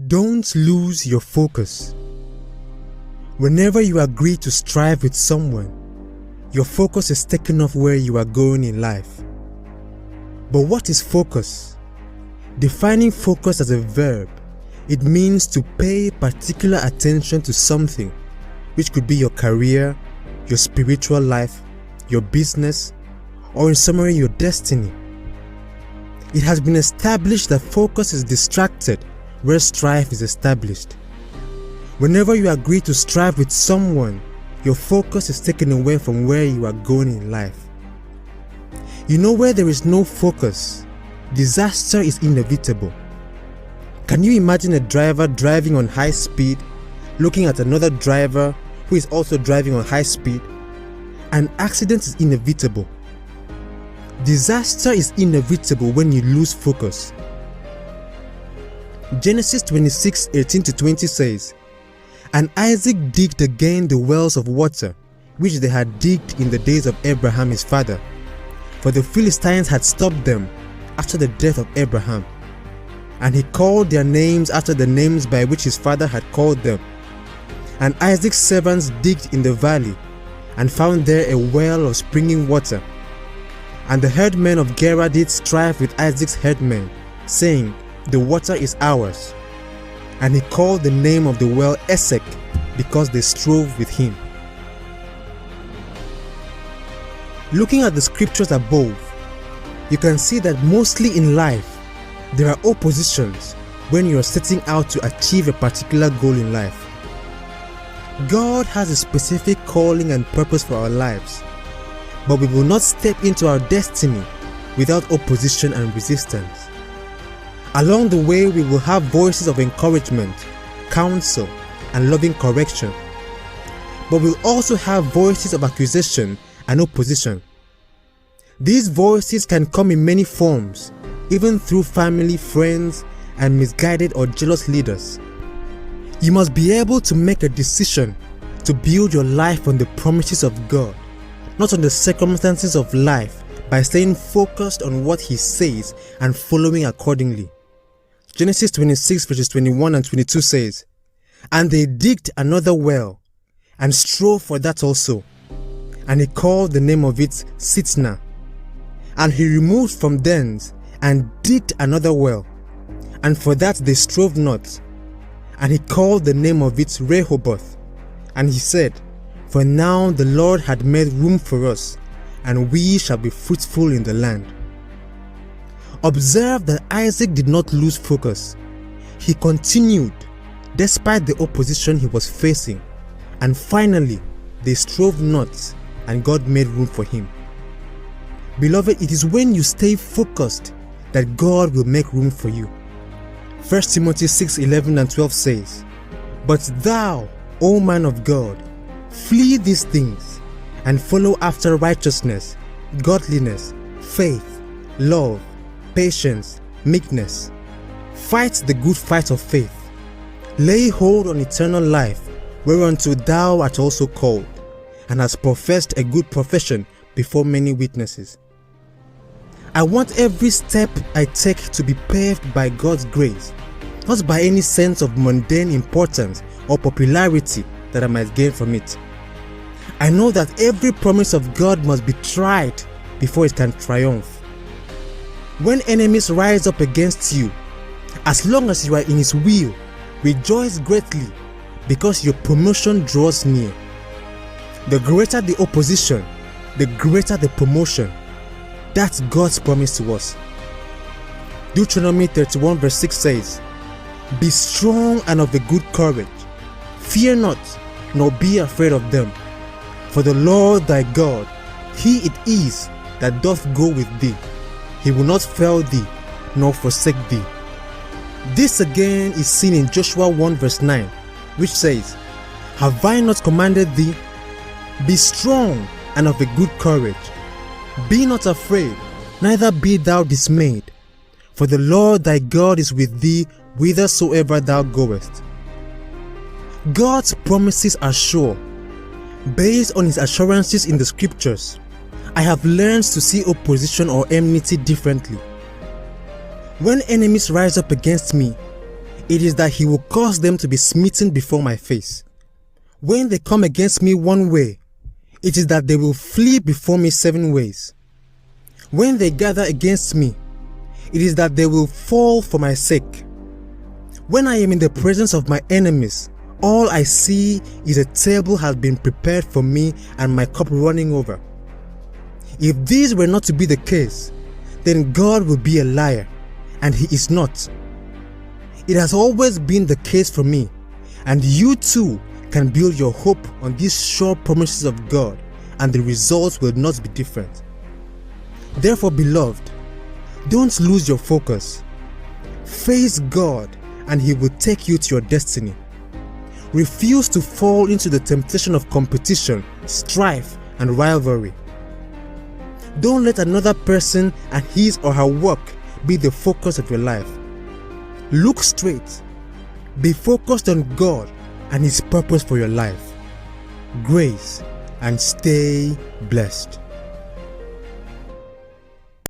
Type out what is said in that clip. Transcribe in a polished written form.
Don't lose your focus. Whenever you agree to strive with someone, your focus is taken off where you are going in life. But what is focus? Defining focus as a verb, it means to pay particular attention to something, which could be your career, your spiritual life, your business, or in summary, your destiny. It has been established that focus is distracted where strife is established. Whenever you agree to strive with someone, your focus is taken away from where you are going in life. You know, where there is no focus, disaster is inevitable. Can you imagine a driver driving on high speed, looking at another driver who is also driving on high speed? An accident is inevitable. Disaster is inevitable when you lose focus. Genesis 26:18-20 says, "And Isaac digged again the wells of water, which they had digged in the days of Abraham his father, for the Philistines had stopped them after the death of Abraham. And he called their names after the names by which his father had called them. And Isaac's servants digged in the valley, and found there a well of springing water. And the herdmen of Gerar did strive with Isaac's herdmen, saying, The water is ours. And he called the name of the well Esek, because they strove with him." Looking at the scriptures above, you can see that mostly in life, there are oppositions when you are setting out to achieve a particular goal in life. God has a specific calling and purpose for our lives, but we will not step into our destiny without opposition and resistance. Along the way, we will have voices of encouragement, counsel, and loving correction, but we'll also have voices of accusation and opposition. These voices can come in many forms, even through family, friends, and misguided or jealous leaders. You must be able to make a decision to build your life on the promises of God, not on the circumstances of life, by staying focused on what He says and following accordingly. Genesis 26:21-22 says, "And they digged another well, and strove for that also. And he called the name of it Sitnah. And he removed from thence, and digged another well, and for that they strove not. And he called the name of it Rehoboth. And he said, For now the Lord had made room for us, and we shall be fruitful in the land." Observe that Isaac did not lose focus. He continued despite the opposition he was facing, and finally they strove not, and God made room for him. Beloved, it is when you stay focused that God will make room for you. 1 Timothy 6:11-12 says, "But thou, O man of God, flee these things, and follow after righteousness, godliness, faith, love, patience, meekness. Fight the good fight of faith. Lay hold on eternal life, whereunto thou art also called, and hast professed a good profession before many witnesses." I want every step I take to be paved by God's grace, not by any sense of mundane importance or popularity that I might gain from it. I know that every promise of God must be tried before it can triumph. When enemies rise up against you, as long as you are in His will, rejoice greatly, because your promotion draws near. The greater the opposition, the greater the promotion. That's God's promise to us. Deuteronomy 31:6 says, "Be strong and of a good courage. Fear not, nor be afraid of them. For the Lord thy God, He it is that doth go with thee. He will not fail thee, nor forsake thee." This again is seen in Joshua 1:9, which says, "Have I not commanded thee? Be strong and of a good courage. Be not afraid, neither be thou dismayed. For the Lord thy God is with thee whithersoever thou goest." God's promises are sure. Based on His assurances in the scriptures, I have learned to see opposition or enmity differently. When enemies rise up against me, it is that he will cause them to be smitten before my face. When they come against me one way, it is that they will flee before me 7 ways. When they gather against me, it is that they will fall for my sake. When I am in the presence of my enemies, all I see is a table has been prepared for me and my cup running over. If these were not to be the case, then God would be a liar, and he is not. It has always been the case for me, and you too can build your hope on these sure promises of God, and the results will not be different. Therefore, beloved, don't lose your focus. Face God, and he will take you to your destiny. Refuse to fall into the temptation of competition, strife, and rivalry. Don't let another person and his or her work be the focus of your life. Look straight. Be focused on God and his purpose for your life. Grace, and stay blessed.